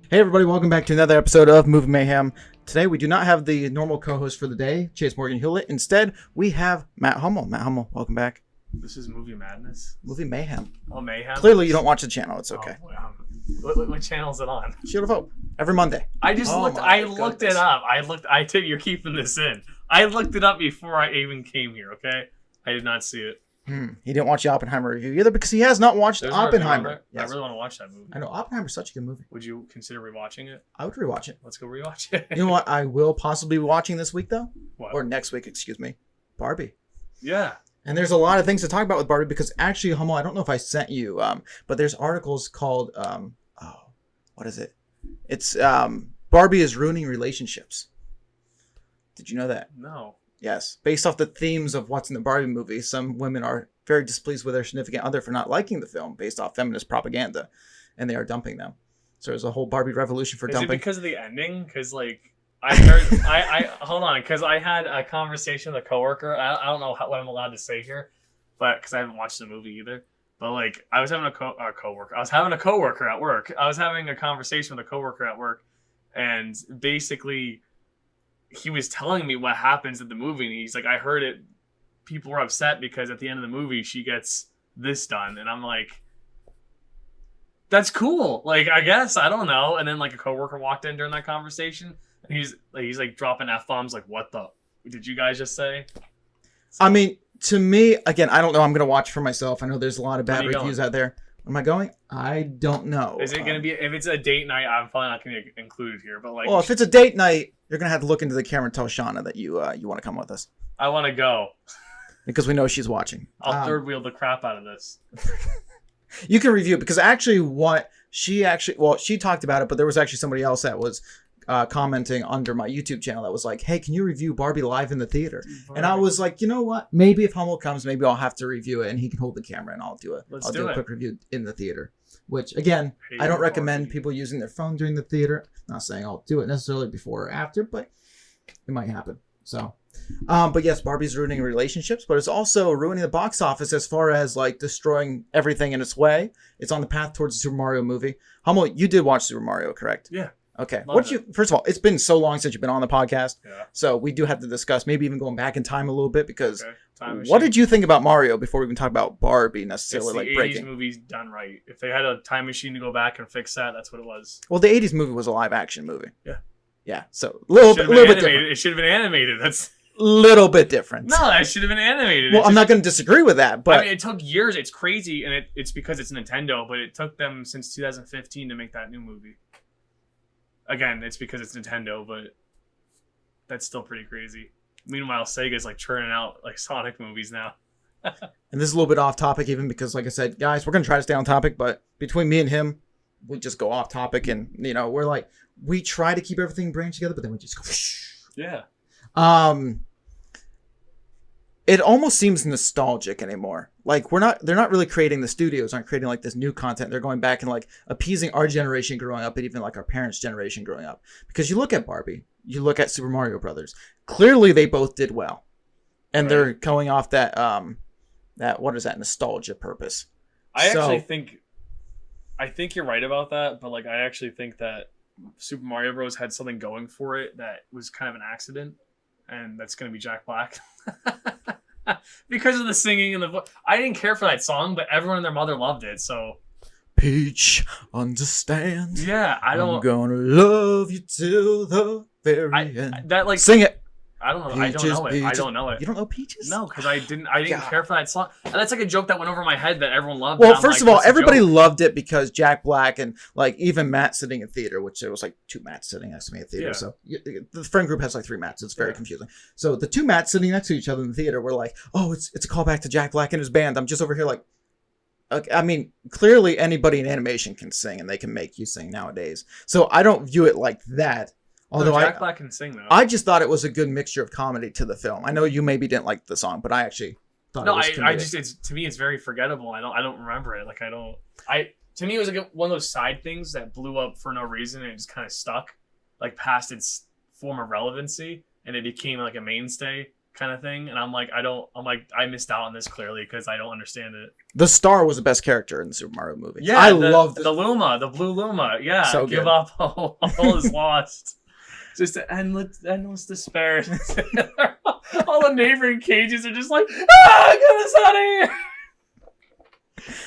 Hey everybody, welcome back to another episode of Movie Mayhem. Today we do not have the normal co-host for the day, Chase Morgan Hewlett. Instead, we have Matt Hummel. Matt Hummel, welcome back. This is Movie Madness? Movie Mayhem. Oh, Mayhem? Clearly you don't watch the channel, it's okay. Oh, what channel is it on? Shield of Hope. Every Monday. I looked it up. You're keeping this in. I looked it up before I even came here, okay? I did not see it. He didn't watch the Oppenheimer review either because he has not watched Oppenheimer. Yes. I really want to watch that movie. I know, Oppenheimer's such a good movie. Would you consider rewatching it? I would rewatch it. Let's go rewatch it. You know what I will possibly be watching this week though? What? Or next week, excuse me. Barbie. Yeah. And there's a lot of things to talk about with Barbie because actually, Hummel, I don't know if I sent you, but there's articles called, what is it? It's Barbie is ruining relationships. Did you know that? No. Yes. Based off the themes of what's in the Barbie movie, some women are very displeased with their significant other for not liking the film based off feminist propaganda, and they are dumping them. So there's a whole Barbie revolution for dumping. Is it because of the ending? Because like I heard, I hold on, because I had a conversation with a coworker. I don't know what I'm allowed to say here, but because I haven't watched the movie either. But like I was having a coworker. I was having a coworker at work. I was having a conversation with a coworker at work, and basically he was telling me what happens at the movie, and he's like, I heard it. People were upset because at the end of the movie she gets this done, and I'm like, that's cool. Like, I guess, I don't know. And then like a coworker walked in during that conversation, and he's like dropping F-bombs like, what the did you guys just say? So, I mean, to me, again, I don't know. I'm gonna watch for myself. I know there's a lot of bad reviews out there. Am I going? I don't know. Is it gonna be, if it's a date night, I'm probably not gonna include it here, but like, well, if it's a date night, you're gonna have to look into the camera and tell Shauna that you want to come with us. I want to go because we know she's watching. I'll third wheel the crap out of this. You can review it because actually she talked about it, but there was actually somebody else that was commenting under my YouTube channel that was like, hey, can you review Barbie live in the theater? And I was like, you know what? Maybe if Hummel comes, maybe I'll have to review it and he can hold the camera and I'll do a quick review in the theater. Which again, I don't recommend people using their phone during the theater. Not saying I'll do it necessarily before or after, but it might happen. So, but yes, Barbie's ruining relationships, but it's also ruining the box office as far as like destroying everything in its way. It's on the path towards the Super Mario movie. Hummel, you did watch Super Mario, correct? Yeah. Okay. First of all, it's been so long since you've been on the podcast. Yeah. So we do have to discuss maybe even going back in time a little bit because what did you think about Mario before we even talk about Barbie necessarily? It's the 80s movies done right. If they had a time machine to go back and fix that, that's what it was. Well, the 80s movie was a live action movie. Yeah. Yeah. So a little bit different. It should have been animated. That's little bit different. No, that should have been animated. Well, I'm not going to disagree with that, but I mean, it took years. It's crazy, and it's because it's Nintendo, but it took them since 2015 to make that new movie. Again, it's because it's Nintendo, but that's still pretty crazy. Meanwhile, Sega's like churning out like Sonic movies now. And this is a little bit off topic even because, like I said, guys, we're going to try to stay on topic, but between me and him, we just go off topic and, you know, we're like, we try to keep everything branched together, but then we just go, yeah. It almost seems nostalgic anymore. Like they're not really creating, the studios aren't creating like this new content. They're going back and like appeasing our generation growing up and even like our parents' generation growing up. Because you look at Barbie, you look at Super Mario Brothers. Clearly they both did well. And they're going off that, what is that, nostalgia purpose. I think you're right about that, but like I actually think that Super Mario Bros. Had something going for it that was kind of an accident. And that's going to be Jack Black. Because of the singing and the voice. I didn't care for that song, but everyone and their mother loved it, so. Peach, understand. Yeah, I'm gonna love you till the very end. Sing it. I don't know. Peaches, I don't know it. Peaches. I don't know it. You don't know Peaches? No, because I didn't care for that song. And that's like a joke that went over my head that everyone loved. Well, first of all, everybody loved it because Jack Black and like even Matt sitting in theater, which there was like two Matts sitting next to me in theater. Yeah. So the friend group has like three Matts. It's very confusing. So the two Matts sitting next to each other in the theater were like, oh, it's a callback to Jack Black and his band. I'm just over here like, okay, I mean, clearly anybody in animation can sing and they can make you sing nowadays. So I don't view it like that. Although Jack Black can sing though. I just thought it was a good mixture of comedy to the film. I know you maybe didn't like the song, but I actually thought it was comedic. To me it's very forgettable. I don't remember it. Like to me it was like one of those side things that blew up for no reason and it just kind of stuck like past its form of relevancy and it became like a mainstay kind of thing, and I'm like, I missed out on this clearly because I don't understand it. The star was the best character in the Super Mario movie. Yeah, I love the Luma, the blue Luma. Yeah, So give good. up, all is lost. Just endless despair. All the neighboring cages are just like, get us out of here.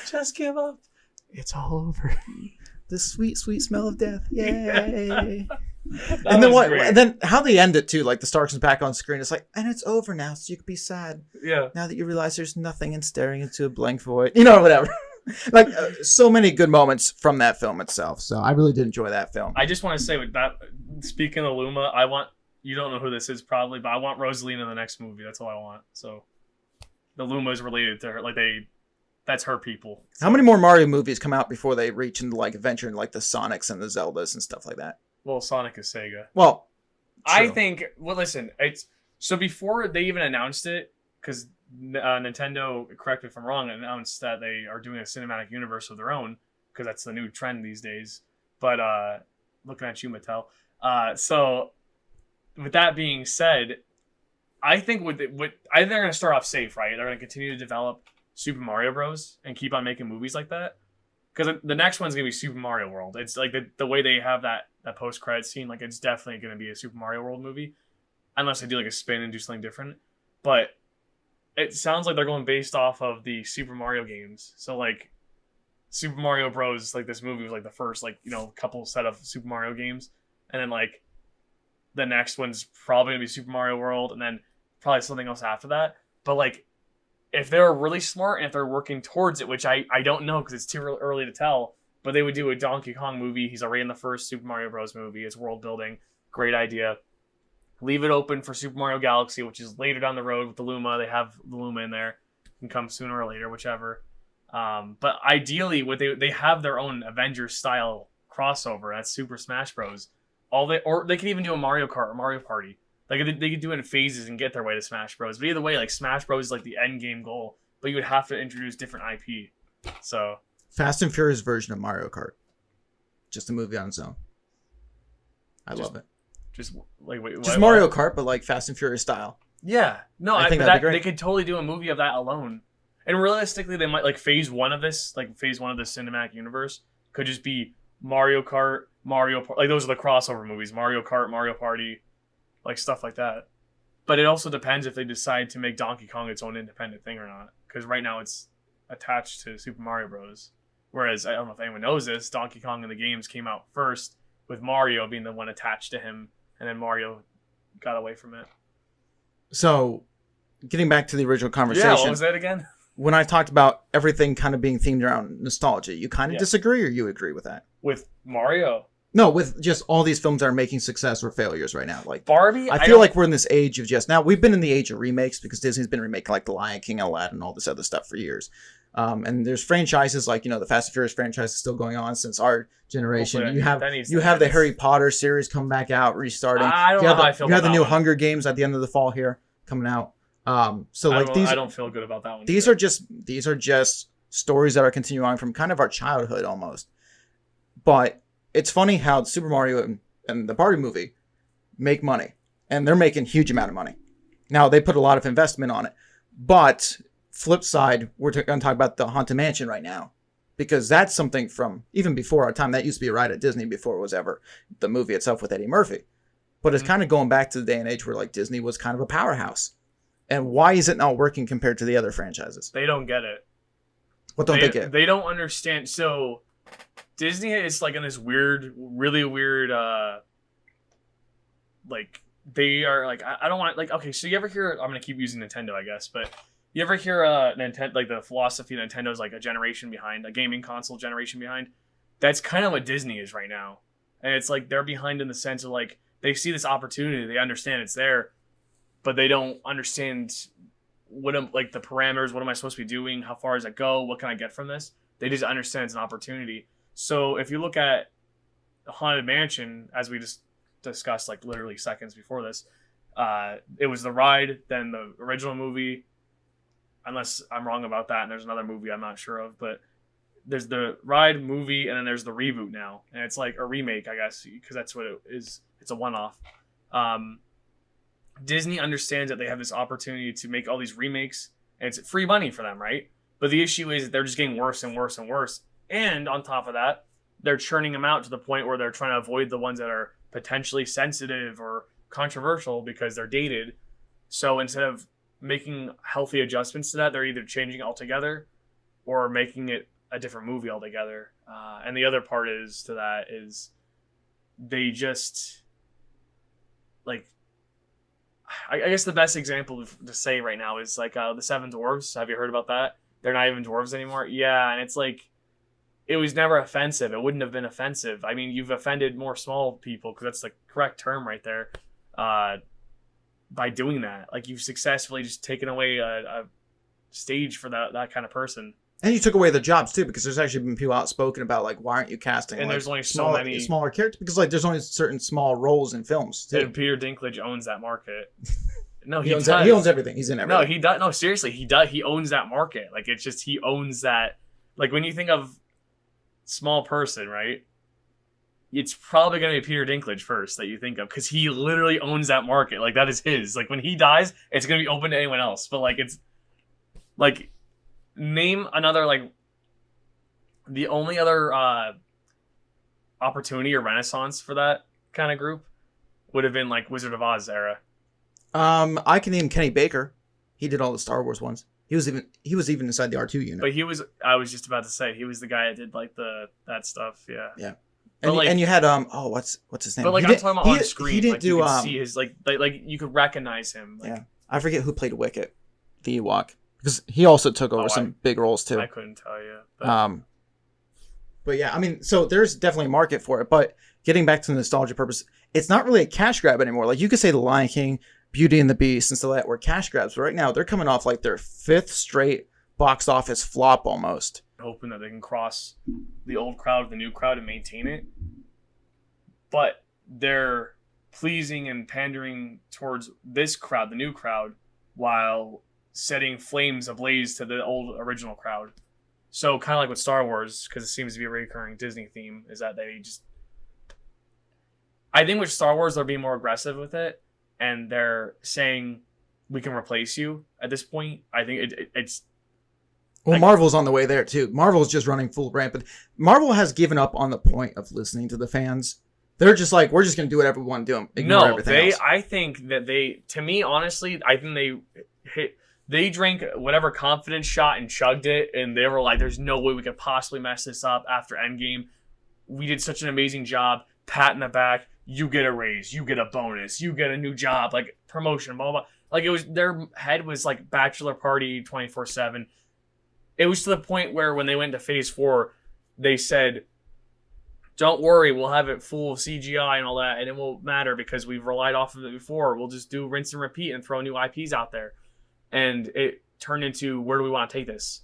Just give up. It's all over. The sweet, sweet smell of death. Yay. That And then was great. and then how they end it too, like the star comes back on screen. It's like, and it's over now, so you can be sad. Yeah. Now that you realize there's nothing and staring into a blank void. You know, whatever. Like so many good moments from that film itself. So I really did enjoy that film. I just want to say with that, speaking of Luma, you don't know who this is probably, but I want Rosalina in the next movie. That's all I want. So the Luma is related to her. Like that's her people. So. How many more Mario movies come out before they reach into like adventure and like the Sonics and the Zeldas and stuff like that? Well, Sonic is Sega. Well, I true. think. Well, listen. It's so before they even announced it, because Nintendo, correct me if I'm wrong, announced that they are doing a cinematic universe of their own, because that's the new trend these days. But looking at you, Mattel. So with that being said, I think I think they're going to start off safe, right? They're going to continue to develop Super Mario Bros. And keep on making movies like that. Because the next one's going to be Super Mario World. It's like the way they have that post-credit scene, like it's definitely going to be a Super Mario World movie. Unless they do like a spin and do something different. But it sounds like they're going based off of the Super Mario games. So like Super Mario Bros. Like this movie was like the first like, couple set of Super Mario games. And then like the next one's probably going to be Super Mario World. And then probably something else after that. But like, if they're really smart and if they're working towards it, which I don't know because it's too early to tell, but they would do a Donkey Kong movie. He's already in the first Super Mario Bros. Movie. It's world building. Great idea. Leave it open for Super Mario Galaxy, which is later down the road with the Luma. They have the Luma in there. Can come sooner or later, whichever. But ideally, they have their own Avengers style crossover. That's Super Smash Bros. Or they could even do a Mario Kart or Mario Party. Like they could do it in phases and get their way to Smash Bros. But either way, like Smash Bros is like the end game goal. But you would have to introduce different IP. So Fast and Furious version of Mario Kart. Just a movie on its own. I love it. Just like wait, Just Mario Kart, but like Fast and Furious style. Yeah, no, I think that'd be great. They could totally do a movie of that alone. And realistically, they might like phase one of this cinematic universe could just be Mario Kart, like those are the crossover movies, Mario Kart, Mario Party, like stuff like that. But it also depends if they decide to make Donkey Kong its own independent thing or not. Because right now it's attached to Super Mario Bros. Whereas I don't know if anyone knows this, Donkey Kong in the games came out first, with Mario being the one attached to him, and then Mario got away from it. So, getting back to the original conversation. Yeah, what was that again? When I talked about everything kind of being themed around nostalgia, you kind of disagree or you agree with that? With Mario? No, with just all these films that are making success or failures right now. Like Barbie? I feel like we're in this age of now we've been in the age of remakes because Disney's been remaking like The Lion King, Aladdin, all this other stuff for years. And there's franchises like, the Fast and Furious franchise is still going on since our generation. Hopefully you have the Harry Potter series come back out, restarting. I don't know how I feel about that. You have the new one. Hunger Games at the end of the fall here coming out. I don't feel good about that one. These are just stories that are continuing on from kind of our childhood almost. But it's funny how Super Mario and the Barbie movie make money, and they're making huge amount of money. Now they put a lot of investment on it, but flip side, we're going to talk about the Haunted Mansion right now, because that's something from even before our time. That used to be a ride at Disney before it was ever the movie itself with Eddie Murphy. But it's kind of going back to the day and age where like Disney was kind of a powerhouse. And why is it not working compared to the other franchises? They don't get it. What don't they get? They don't understand. So Disney is like in this really weird, like they are like, I don't want like, okay, so you ever hear, I'm going to keep using Nintendo, I guess, but you ever hear Nintendo, like the philosophy of Nintendo's like a generation behind, a gaming console generation behind? That's kind of what Disney is right now. And it's like they're behind in the sense of like, they see this opportunity, they understand it's there, but they don't understand like the parameters, what am I supposed to be doing? How far does it go? What can I get from this? They just understand it's an opportunity. So if you look at Haunted Mansion, as we just discussed like literally seconds before this, it was the ride, then the original movie, unless I'm wrong about that, and there's another movie I'm not sure of, but there's the ride movie, and then there's the reboot now, and it's like a remake, I guess, because that's what it is. It's a one-off. Disney understands that they have this opportunity to make all these remakes, and it's free money for them, right? But the issue is that they're just getting worse and worse and worse. And on top of that, they're churning them out to the point where they're trying to avoid the ones that are potentially sensitive or controversial because they're dated. So instead of making healthy adjustments to that, they're either changing it altogether or making it a different movie altogether. And the other part is to that is they just like, I guess the best example to say right now is like the Seven Dwarves. Have you heard about that? They're not even dwarves anymore. Yeah, and it's like, it was never offensive. It wouldn't have been offensive. I mean, you've offended more small people, because that's the correct term right there, by doing that. Like, you've successfully just taken away a stage for that kind of person. And you took away the jobs too, because there's actually been people outspoken about like, why aren't you casting? And like, there's only so many smaller characters, because like there's only certain small roles in films too. And Peter Dinklage owns that market. No, he owns everything. He's in everything. No, he does. No, seriously, he does. He owns that market. Like, it's just, he owns that. Like, when you think of small person, right? It's probably going to be Peter Dinklage first that you think of, because he literally owns that market. Like, that is his. Like, when he dies, it's going to be open to anyone else. But like, it's like, name another, like, the only other opportunity or renaissance for that kind of group would have been like Wizard of Oz era. I can name Kenny Baker. He did all the Star Wars ones. He was even inside the R2 unit. But I was just about to say, he was the guy that did like that stuff. Yeah. Yeah. And, and you had what's his name? But like, I'm talking about on screen. He didn't like, do you could see his like you could recognize him. Like, yeah. I forget who played Wicket, the Ewok, because he also took over some big roles too. I couldn't tell you. But yeah, I mean, so there's definitely a market for it. But getting back to the nostalgia purpose, it's not really a cash grab anymore. Like, you could say The Lion King, Beauty and the Beast, and stuff like that were cash grabs. But right now, they're coming off like their 5th straight box office flop almost. Hoping that they can cross the old crowd with the new crowd and maintain it. But they're pleasing and pandering towards this crowd, the new crowd, while setting flames ablaze to the old original crowd. So kind of like with Star Wars, because it seems to be a recurring Disney theme, is that they just... I think with Star Wars, they're being more aggressive with it, and they're saying, we can replace you at this point. I think it's... Well, Marvel's on the way there, too. Marvel's just running full rampant. Marvel has given up on the point of listening to the fans. They're just like, we're just going to do whatever we want to do. Ignore everything else. I think that to me, honestly, I think they drank whatever confidence shot and chugged it, and they were like, there's no way we could possibly mess this up after Endgame. We did such an amazing job. Pat in the back, you get a raise, you get a bonus, you get a new job, like promotion, blah, blah, blah. Like, it was, their head was like bachelor party 24/7. It was to the point where when they went to phase 4, they said, don't worry, we'll have it full of CGI and all that, and it won't matter because we've relied off of it before. We'll just do rinse and repeat and throw new IPs out there. And it turned into, where do we want to take this?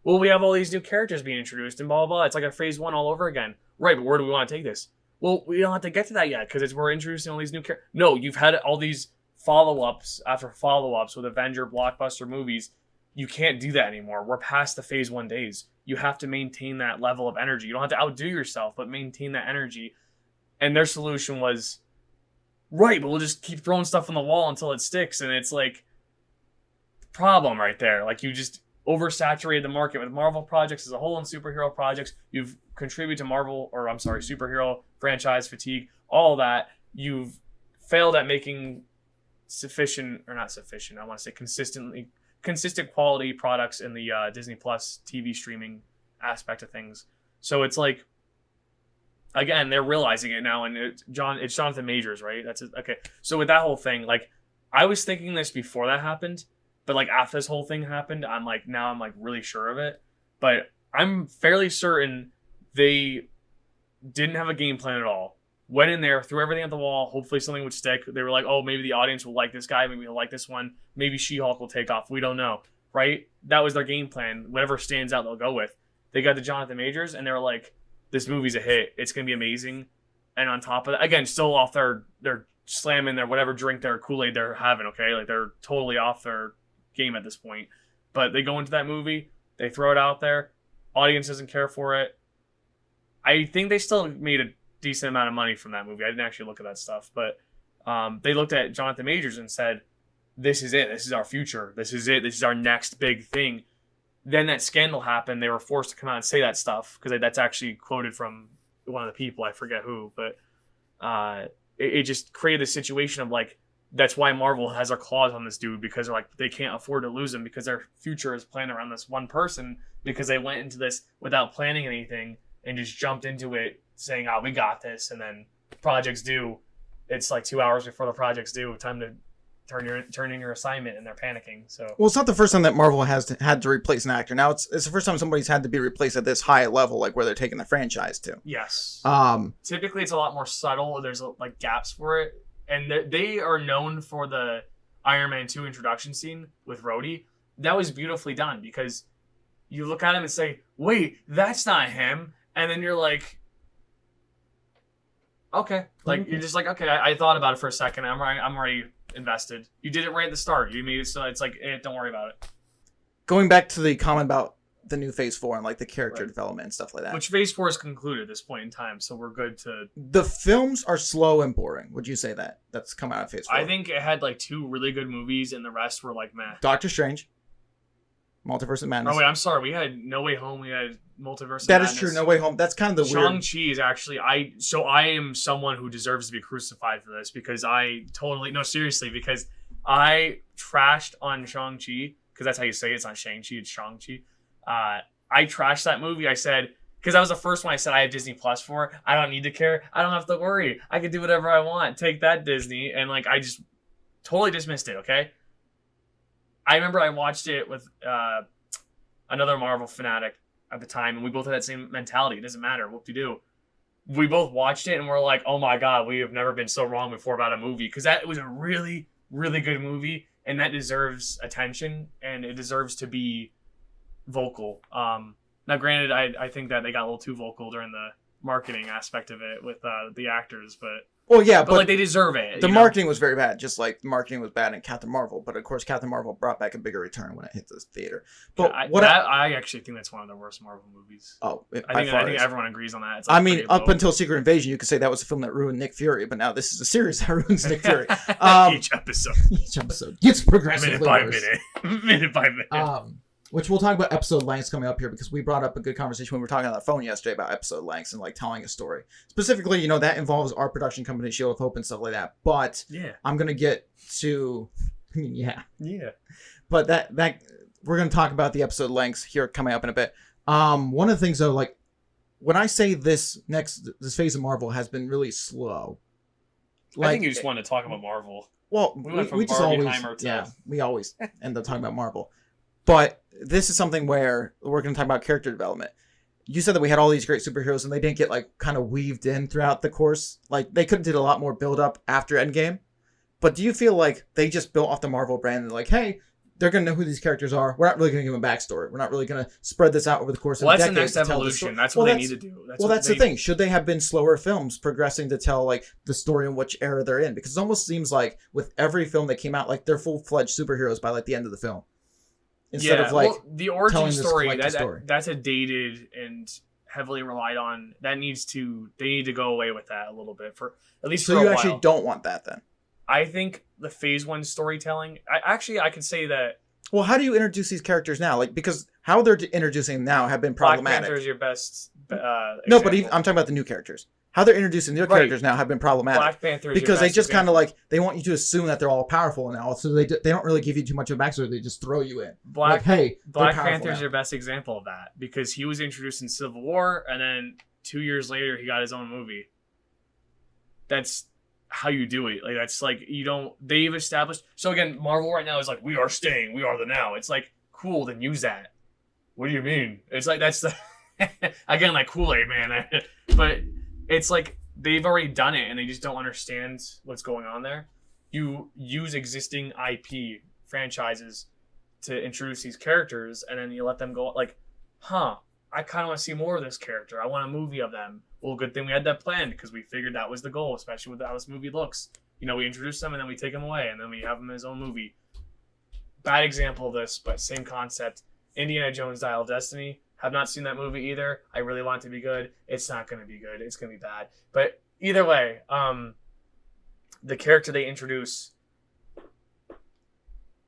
Well, we have all these new characters being introduced and blah, blah, blah. It's like a phase 1 all over again. Right, but where do we want to take this? Well, we don't have to get to that yet because we're introducing all these new characters. No, you've had all these follow-ups after follow-ups with Avenger blockbuster movies. You can't do that anymore. We're past the phase 1 days. You have to maintain that level of energy. You don't have to outdo yourself, but maintain that energy. And their solution was, right, but we'll just keep throwing stuff on the wall until it sticks. And it's like, problem right there. Like, you just oversaturated the market with Marvel projects as a whole and superhero projects. You've contributed to superhero franchise fatigue, all that. You've failed at making consistent quality products in the Disney Plus TV streaming aspect of things. So it's like, again, they're realizing it now, and it's Jonathan Majors, right? That's it. Okay. So with that whole thing, like, I was thinking this before that happened, but like after this whole thing happened, I'm like really sure of it. But I'm fairly certain they didn't have a game plan at all. Went in there, threw everything at the wall. Hopefully something would stick. They were like, oh, maybe the audience will like this guy. Maybe he'll like this one. Maybe She-Hulk will take off. We don't know, right? That was their game plan. Whatever stands out, they'll go with. They got the Jonathan Majors, and they were like, this movie's a hit. It's going to be amazing. And on top of that, again, still off their slamming their whatever drink their Kool-Aid they're having, okay? Like, they're totally off their game at this point. But they go into that movie. They throw it out there. Audience doesn't care for it. I think they still made a decent amount of money from that movie. I didn't actually look at that stuff, but they looked at Jonathan Majors and said, this is it. This is our future. This is it. This is our next big thing. Then that scandal happened. They were forced to come out and say that stuff because that's actually quoted from one of the people. I forget who, but it just created a situation of like, that's why Marvel has their claws on this dude, because they're like, they can't afford to lose him because their future is planned around this one person, because they went into this without planning anything and just jumped into it saying, oh, we got this. And then projects due. It's like 2 hours before the project's due. Time to turn in your assignment, and they're panicking. So well, it's not the first time that Marvel had to replace an actor. Now it's the first time somebody's had to be replaced at this high level, like where they're taking the franchise to. Yes. Typically, it's a lot more subtle. There's like gaps for it, and they are known for the Iron Man 2 introduction scene with Rhodey. That was beautifully done because you look at him and say, "Wait, that's not him," and then you're like, "Okay," like you're just like, "Okay." I thought about it for a second. I'm already invested. You did it right at the start. You made it so it's like, don't worry about it. Going back to the comment about the new Phase 4 and like the character development and stuff like that. Which Phase 4 is concluded at this point in time, so we're good to... The films are slow and boring. Would you say that? That's come out of Phase 4. I think it had like 2 really good movies and the rest were like meh. Doctor Strange. Multiverse of Madness. Oh wait, I'm sorry. We had No Way Home. We had Multiverse of Madness. That is true. No Way Home. That's kind of the weird... Shang-Chi is actually... I am someone who deserves to be crucified for this because I totally... No, seriously, because I trashed on Shang-Chi, because that's how you say it. It's not Shang-Chi, it's Shang-Chi. I trashed that movie. I said... Because that was the first one I said I have Disney Plus for. I don't need to care. I don't have to worry. I can do whatever I want. Take that, Disney. And like, I just totally dismissed it, okay? I remember I watched it with another Marvel fanatic at the time, and we both had that same mentality. It doesn't matter. Whoop-de-doo. We both watched it, and we're like, oh my god, we have never been so wrong before about a movie. Because that was a really, really good movie, and that deserves attention, and it deserves to be vocal. Now, granted, I think that they got a little too vocal during the marketing aspect of it with the actors, but... Well, yeah, but like they deserve it. The marketing was very bad, just like the marketing was bad in Captain Marvel. But of course, Captain Marvel brought back a bigger return when it hit the theater. But I actually think that's one of the worst Marvel movies. Oh, I think everyone agrees on that. It's like I mean, up until Secret Invasion, you could say that was a film that ruined Nick Fury. But now this is a series that ruins Nick Fury. Each episode gets progressively worse. Minute by minute. Which we'll talk about episode lengths coming up here, because we brought up a good conversation when we were talking on the phone yesterday about episode lengths and like telling a story. Specifically, that involves our production company, Shield of Hope, and stuff like that. But yeah, I'm gonna get to, yeah. But that we're gonna talk about the episode lengths here coming up in a bit. One of the things though, like when I say this phase of Marvel has been really slow. Like, I think you just wanted to talk about Marvel. Well, we just always end up talking about Marvel. But this is something where we're going to talk about character development. You said that we had all these great superheroes and they didn't get like kind of weaved in throughout the course. Like they could have did a lot more build up after Endgame. But do you feel like they just built off the Marvel brand and like, hey, they're going to know who these characters are. We're not really going to give them a backstory. We're not really going to spread this out over the course of decades. Well, that's the next evolution. That's what they need to do. That's the thing. Should they have been slower films progressing to tell like the story in which era they're in? Because it almost seems like with every film that came out, like they're full-fledged superheroes by like the end of the film. Instead of like the origin story, that's a dated and heavily relied on. They need to go away with that a little bit for at least. So for you a while. Actually don't want that then? I think the phase 1 storytelling. I could say that. Well, how do you introduce these characters now? Like because how they're introducing them now have been problematic. Black Panther is your best. No, but I'm talking about the new characters. How they're introducing new characters now have been problematic. Black Panther is because they just kind of like they want you to assume that they're all powerful now, so they don't really give you too much of a backstory. They just throw you in. Black Panther is your best example of that because he was introduced in Civil War, and then 2 years later he got his own movie. That's how you do it. Like that's like they've established. So again, Marvel right now is like we are staying, we are the now. It's like cool, then use that. What do you mean? It's like that's the again like Kool-Aid man, but. It's like they've already done it and they just don't understand what's going on there. You use existing IP franchises to introduce these characters and then you let them go like, I kind of want to see more of this character. I want a movie of them. Well, good thing we had that planned because we figured that was the goal, especially with how this movie looks. We introduce them and then we take them away and then we have him in his own movie. Bad example of this, but same concept. Indiana Jones Dial of Destiny. Have not seen that movie either. I really want it to be good. It's not going to be good. It's going to be bad. But either way, the character they introduce,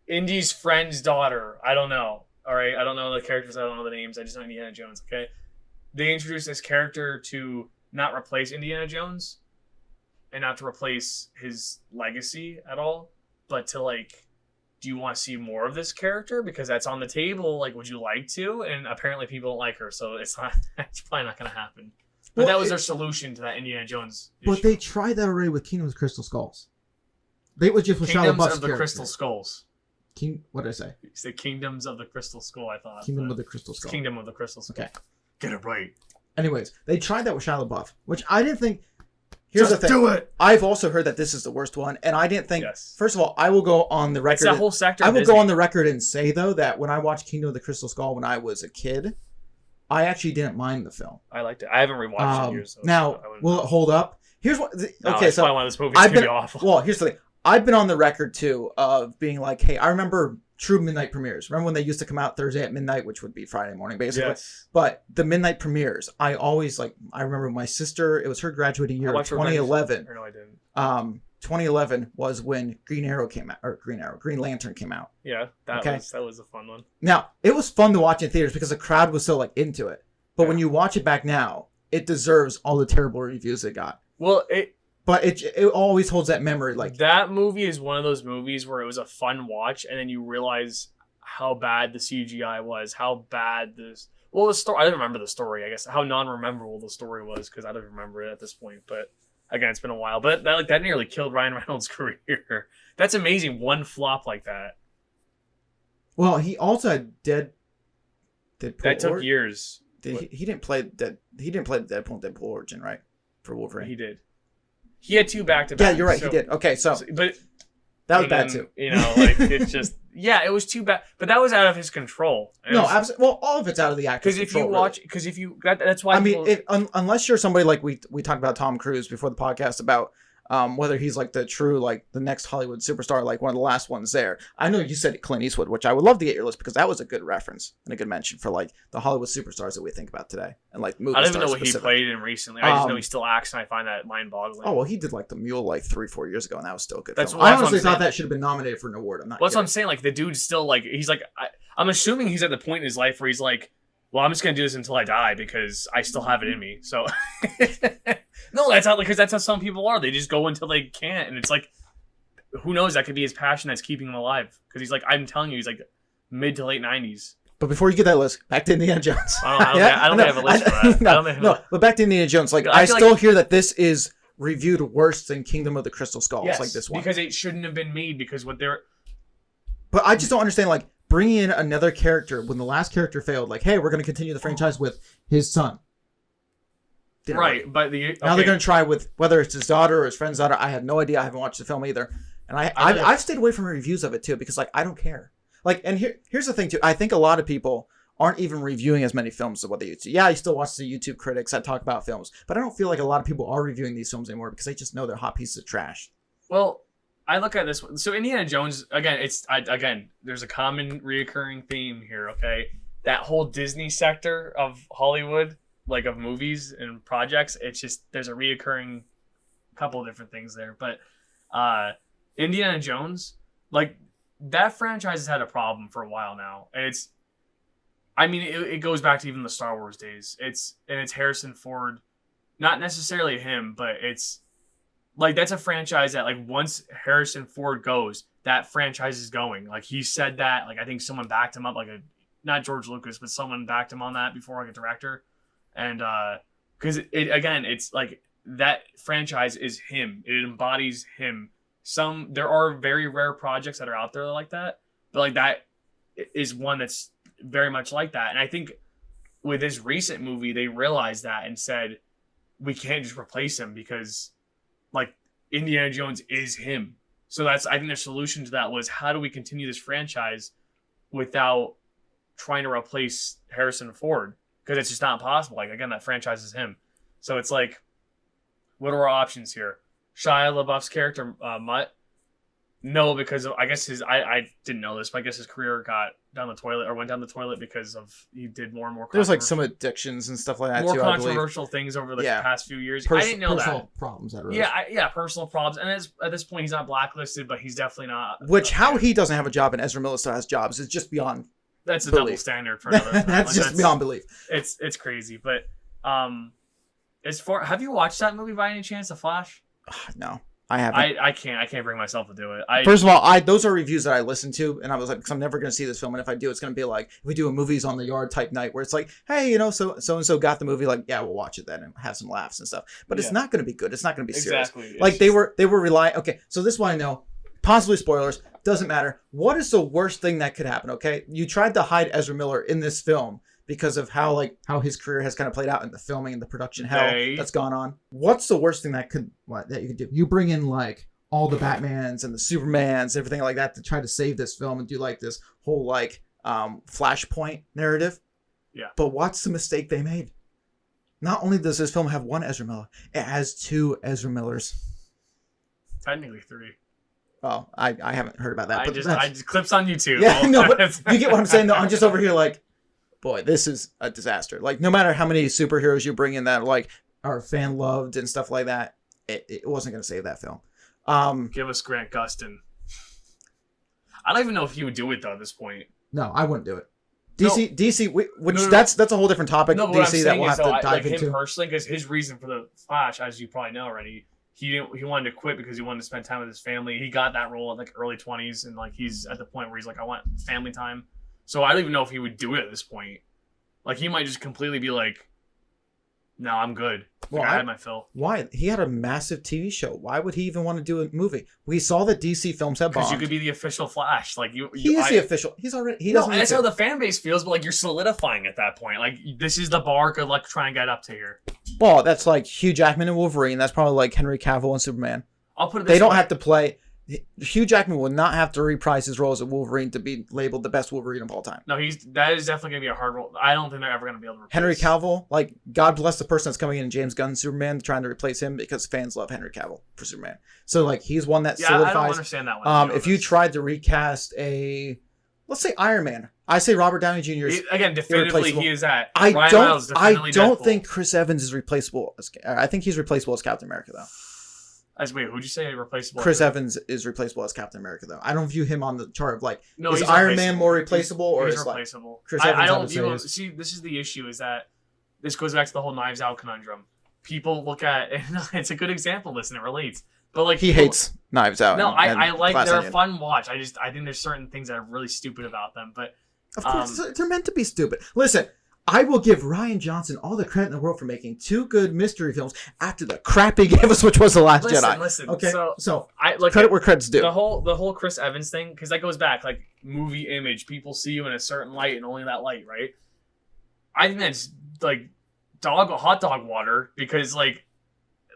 Indy's friend's daughter. I don't know. All right, I don't know the characters. I don't know the names. I just know Indiana Jones. Okay, they introduced this character to not replace Indiana Jones, and not to replace his legacy at all, but to like, do you want to see more of this character because that's on the table? Like, would you like to? And apparently, people don't like her, so it's not. It's probably not going to happen. But Well, that was their solution to that Indiana Jones issue. But they tried that already with Kingdom of the Crystal Skulls. They was just with Shia Kingdoms LaBeouf's of the character. Crystal Skulls. What did I say? It's the Kingdoms of the Crystal Skull, I thought. Kingdom of the Crystal Skull. Kingdom of the Crystal Skull. Okay. Get it right. Anyways, they tried that with Shia LaBeouf, which I didn't think. Here's Just the thing. do it. I've also heard that this is the worst one, and I didn't think. Yes. First of all, I will go on the It's record. that whole sector. I of will Disney. go on the record and say though that when I watched Kingdom of the Crystal Skull when I was a kid, I actually didn't mind the film. I liked it. I haven't rewatched it in years. Now, will it hold up? Here's what. No, Okay, that's so why one of those movies I've could been be awful. well. Here's the thing. I've been on the record too of being like, hey, I remember true midnight premieres. Remember when they used to come out Thursday at midnight, which would be Friday morning, basically. Yes. But the midnight premieres, I always like. I remember my sister. It was her graduating year, I watched 2011. Or no, I didn't. 2011 was when Green Lantern came out. Yeah, that Okay. was a fun one. Now it was fun to watch in theaters because the crowd was so like into it. But when you watch it back now, it deserves all the terrible reviews it got. Well, But it always holds that memory. Like that movie is one of those movies where it was a fun watch, and then you realize how bad the CGI was, how bad this. Well, the story. I don't remember the story. I guess how non-rememberable the story was because I don't remember it at this point. But again, it's been a while. But that nearly killed Ryan Reynolds' career. That's amazing. One flop like that. well, he also had Deadpool. That took years. He didn't play that. He didn't play the Deadpool Origin, right? For Wolverine. He did. He had two back-to-back. Yeah, you're right. He did. Okay, so but that was bad too. You know, like it's just it was too bad. But that was out of his control. No, absolutely. Well, all of it's out of the actor's because if control. you watch, because if you that's why I mean, unless you're somebody like we talked about Tom Cruise before the podcast about whether he's like the true like the next Hollywood superstar, like one of the last ones there. I know you said Clint Eastwood, which I would love to get your list because that was a good reference and a good mention for like the Hollywood superstars that we think about today and like movie. I don't even know stars what he played in recently. I just know he still acts, and I find that mind-boggling. Oh well, he did like The Mule like 3-4 years ago, and that was still a good. That's film. what- I that's what honestly I'm thought saying. that should have been nominated for an award. I'm not. Well, that's what I'm kidding. saying. Like the dude's still like he's like I'm assuming he's at the point in his life where he's like, well, I'm just gonna do this until I die because I still have it in me. So no, that's how because that's how some people are. They just go until they can't, and it's like, who knows? That could be his passion that's keeping him alive. Because he's like, I'm telling you, he's like mid to late 90s. But before you get that list, back to Indiana Jones. I don't have a list for that. No, but back to Indiana Jones. Like I feel still hear that this is reviewed worse than Kingdom of the Crystal Skulls, Yes, like this one. because it shouldn't have been made because what they're. But I just don't understand, like, bringing in another character when the last character failed. Like, hey, we're going to continue the franchise with his son. Didn't Right, work. but Now they're going to try with whether it's his daughter or his friend's daughter. I have no idea. I haven't watched the film either. And I've stayed away from reviews of it, too, because, like, I don't care. Like, and here's the thing, too. I think a lot of people aren't even reviewing as many films as what they used to. Yeah, I still watch the YouTube critics that talk about films. But I don't feel like a lot of people are reviewing these films anymore because they just know they're hot pieces of trash. Well, I look at this one. So Indiana Jones, again, there's a common reoccurring theme here, okay? That whole Disney sector of Hollywood, like of movies and projects, it's just, there's a reoccurring couple of different things there. But Indiana Jones, like, that franchise has had a problem for a while now. And it goes back to even the Star Wars days. It's Harrison Ford, not necessarily him, but it's, like, that's a franchise that, like, once Harrison Ford goes, that franchise is going. Like, he said that. Like, I think someone backed him up, like, not George Lucas, but someone backed him on that before, like, a director. And, because, it's, like, that franchise is him. It embodies him. There are very rare projects that are out there like that, but, like, that is one that's very much like that. And I think with this recent movie, they realized that and said, we can't just replace him because, like, Indiana Jones is him. So I think their solution to that was, how do we continue this franchise without trying to replace Harrison Ford? Because it's just not possible. Like, again, that franchise is him. So it's like, what are our options here? Shia LaBeouf's character, Mutt, No, because I guess I didn't know this, but I guess his career went down the toilet because of he did more and more. There's like some addictions and stuff like that more too. controversial things over the past few years. I didn't know personal that. Problems at risk. Yeah, personal problems. And at this point, he's not blacklisted, but he's definitely not. Which how he doesn't have a job and Ezra Miller still has jobs is just beyond. That's a belief. double standard for another. That's just beyond belief. It's crazy, but have you watched that movie by any chance, The Flash? No. I haven't. I can't bring myself to do it. First of all, those are reviews that I listened to, and I was like, because I'm never going to see this film, and if I do, it's going to be like if we do a movies on the yard type night where it's like, hey, so and so got the movie, like, yeah, we'll watch it then and have some laughs and stuff. But it's not going to be good. It's not going to be serious. Exactly. Like they were relying. Okay, so this is what I know. Possibly spoilers. Doesn't matter. What is the worst thing that could happen? Okay, you tried to hide Ezra Miller in this film because of how his career has kind of played out in the filming and the production hell that's gone on. What's the worst thing that you could do? You bring in like all the Batmans and the Supermans, everything like that to try to save this film and do like this whole Flashpoint narrative. Yeah. But what's the mistake they made? Not only does this film have one Ezra Miller, it has two Ezra Millers. Technically 3. Oh, I haven't heard about that. I just clips on YouTube. Yeah, no, but you get what I'm saying though. I'm just over here like, boy, this is a disaster. Like no matter how many superheroes you bring in that like are fan loved and stuff like that, it wasn't going to save that film. Give us Grant Gustin. I don't even know if he would do it though at this point. No, I wouldn't do it. DC, that's a whole different topic. No, DC that we'll have to dive into. Him personally, because his reason for the Flash, as you probably know already, he wanted to quit because he wanted to spend time with his family. He got that role at like early 20s, and like he's at the point where he's like, I want family time. So I don't even know if he would do it at this point. Like he might just completely be like, no, I'm good. Well, I had my fill. Why? He had a massive TV show. Why would he even want to do a movie? We saw that DC films have bombed. Because you could be the official Flash. Like he is the official. He's already. That's how the fan base feels. But like you're solidifying at that point. Like this is the bar. Good luck trying to get up to here. Well, that's like Hugh Jackman and Wolverine. That's probably like Henry Cavill and Superman. I'll put it this way. They don't have to play. Hugh Jackman will not have to reprise his role as a Wolverine to be labeled the best Wolverine of all time. No, that is definitely going to be a hard role. I don't think they're ever going to be able to replace Henry Cavill, like, God bless the person that's coming in James Gunn's Superman trying to replace him because fans love Henry Cavill for Superman. So, like, he's one that solidifies. I don't understand that one. If you tried to recast let's say Iron Man, I say Robert Downey Jr. is again, definitively he is that. I don't think Chris Evans is replaceable. I think he's replaceable as Captain America, though. Wait, who'd you say replaceable? Chris Evans is replaceable as Captain America, though. I don't view him on the chart of like, no, is Iron Man more replaceable or he's is replaceable? Like Chris Evans? I don't view. See, this is the issue. Is that this goes back to the whole Knives Out conundrum. People look at it's a good example. Listen, it relates. But like he hates Knives Out. No, I like they're a fun watch. I think there's certain things that are really stupid about them. But of course, they're meant to be stupid. Listen. I will give Rian Johnson all the credit in the world for making 2 good mystery films after the crap he gave us, which was The Last Jedi. Listen, okay, so I like credit where credit's due. The whole Chris Evans thing, because that goes back like movie image. People see you in a certain light and only that light, right? I think that's like hot dog water because like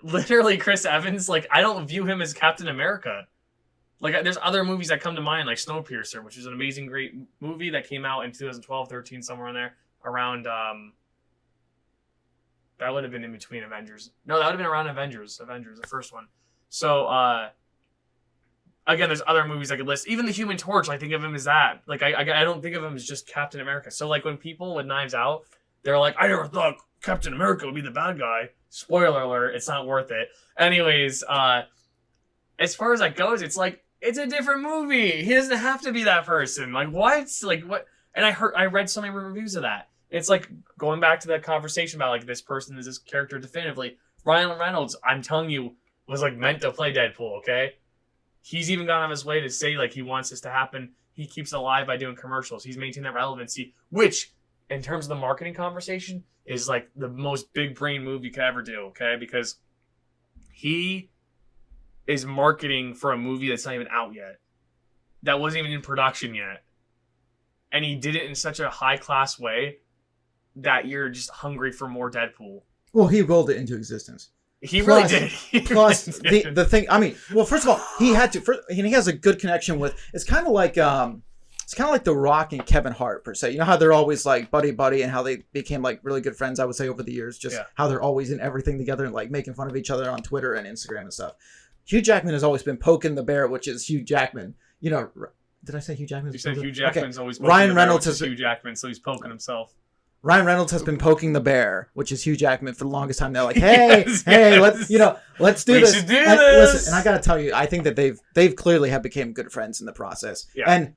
literally Chris Evans, like I don't view him as Captain America. Like there's other movies that come to mind, like Snowpiercer, which is an amazing, great movie that came out in 2012, 13, somewhere in there. Around that would have been in between Avengers. No, that would have been around Avengers, the first one. So again, there's other movies I could list. Even The Human Torch, I think of him as that. Like I don't think of him as just Captain America. So like when people with Knives Out, they're like, I never thought Captain America would be the bad guy. Spoiler alert, it's not worth it. Anyways, as far as that goes, it's like it's a different movie. He doesn't have to be that person. Like what? Like what? And I read so many reviews of that. It's like going back to that conversation about like this person is this character definitively. Ryan Reynolds, I'm telling you, was like meant to play Deadpool, okay? He's even gone on his way to say like he wants this to happen. He keeps it alive by doing commercials. He's maintained that relevancy, which in terms of the marketing conversation is like the most big brain move you could ever do, okay? Because he is marketing for a movie that's not even out yet. That wasn't even in production yet. And he did it in such a high-class way that you're just hungry for more Deadpool. Well, he willed it into existence. He really did. Plus, the thing, I mean, well, first of all, he had to, and he has a good connection with, it's kind of like The Rock and Kevin Hart, per se. You know how they're always like buddy, and how they became like really good friends, I would say, over the years. Just how they're always in everything together and like making fun of each other on Twitter and Instagram and stuff. Hugh Jackman has always been poking the bear, which is Hugh Jackman. You know, did I say Hugh Jackman? You said Hugh Jackman's always poking Ryan the Reynolds bear, has Hugh Jackman, so he's poking himself. Ryan Reynolds has been poking the bear, which is Hugh Jackman, for the longest time. They're like, hey, let's do this. Should do this. Listen, and I gotta tell you, I think that they've clearly have become good friends in the process. Yeah. And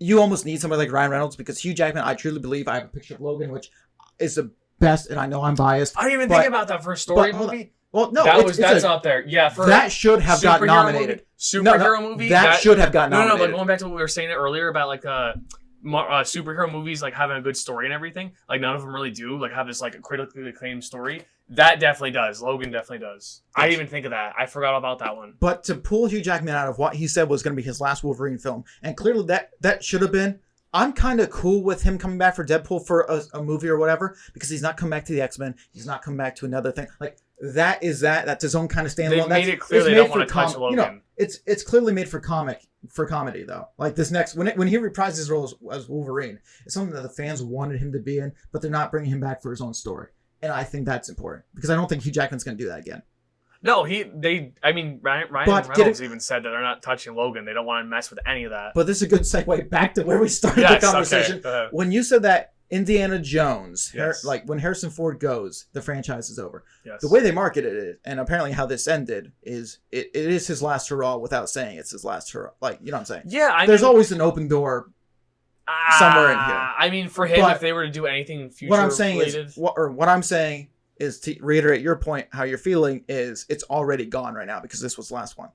you almost need somebody like Ryan Reynolds, because Hugh Jackman, I truly believe, I have a picture of Logan, which is the best, and I know I'm biased. I didn't even think about that for a story movie. Well, no, that's up there. Yeah, for that should have got nominated. Superhero movie that should have got nominated. No, but going back to what we were saying earlier about like superhero movies, like having a good story and everything, like none of them really do, like have this like a critically acclaimed story. That definitely does. Logan definitely does. Yes. I didn't even think of that. I forgot about that one. But to pull Hugh Jackman out of what he said was going to be his last Wolverine film, and clearly that should have been. I'm kind of cool with him coming back for Deadpool for a movie or whatever, because he's not come back to the X-Men. He's not come back to another thing. Like that's his own kind of standalone. They made it clear they don't want to touch Logan. You know, it's clearly made for comedy though. Like this next when he reprises his role as Wolverine, it's something that the fans wanted him to be in, but they're not bringing him back for his own story, and I think that's important, because I don't think Hugh Jackman's going to do that again. No, Ryan Reynolds even said that they're not touching Logan. They don't want to mess with any of that. But this is a good segue back to where we started the conversation. Okay. When you said that Indiana Jones, yes. like when Harrison Ford goes, the franchise is over. Yes. The way they marketed it, and apparently how this ended, is it is his last hurrah without saying it's his last hurrah. Like, you know what I'm saying? Yeah, there's always an open door somewhere in here. I mean, for him, if they were to do anything future what I'm saying related, what I'm saying is, to reiterate your point, how you're feeling is it's already gone right now, because this was the last one.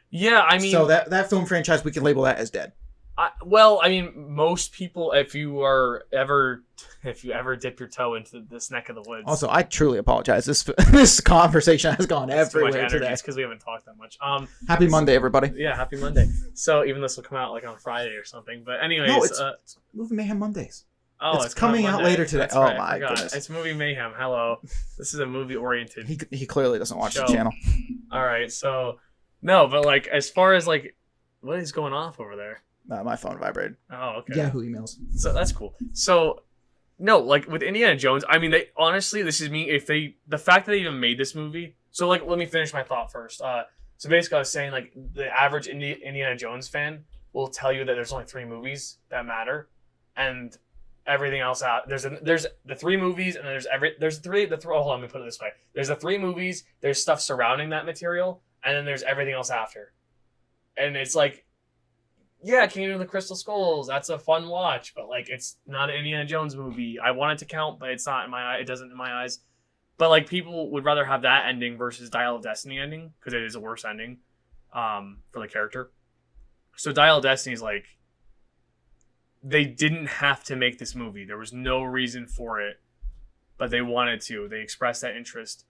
Yeah, I mean, so that film franchise, we can label that as dead. Most people, if you ever dip your toe into this neck of the woods. Also, I truly apologize. This conversation has gone everywhere today. It's because we haven't talked that much. Happy Monday, everybody. Yeah, happy Monday. So even this will come out like on Friday or something. But anyways, no, it's Movie Mayhem Mondays. Oh, it's coming out later today. That's right. My goodness. It's Movie Mayhem. Hello. This is a movie oriented. He clearly doesn't watch the channel. All right. So, no, but like, as far as like, what is going off over there? My phone vibrated. Oh, okay. Yahoo emails. So that's cool. So, no, like with Indiana Jones, I mean, they honestly, this is me. The fact that they even made this movie. So, like, let me finish my thought first. So basically, I was saying, like, the average Indiana Jones fan will tell you that there's only 3 movies that matter, and everything else out. There's the 3 movies, and then there's 3. Hold on, let me put it this way. There's the 3 movies. There's stuff surrounding that material, and then there's everything else after. And it's like, yeah, Kingdom of the Crystal Skulls, that's a fun watch, but like, it's not an Indiana Jones movie. I want it to count, but it's not in my eye. It doesn't in my eyes. But like, people would rather have that ending versus Dial of Destiny ending, because it is a worse ending for the character. So Dial of Destiny is like, they didn't have to make this movie. There was no reason for it, but they wanted to. They expressed that interest.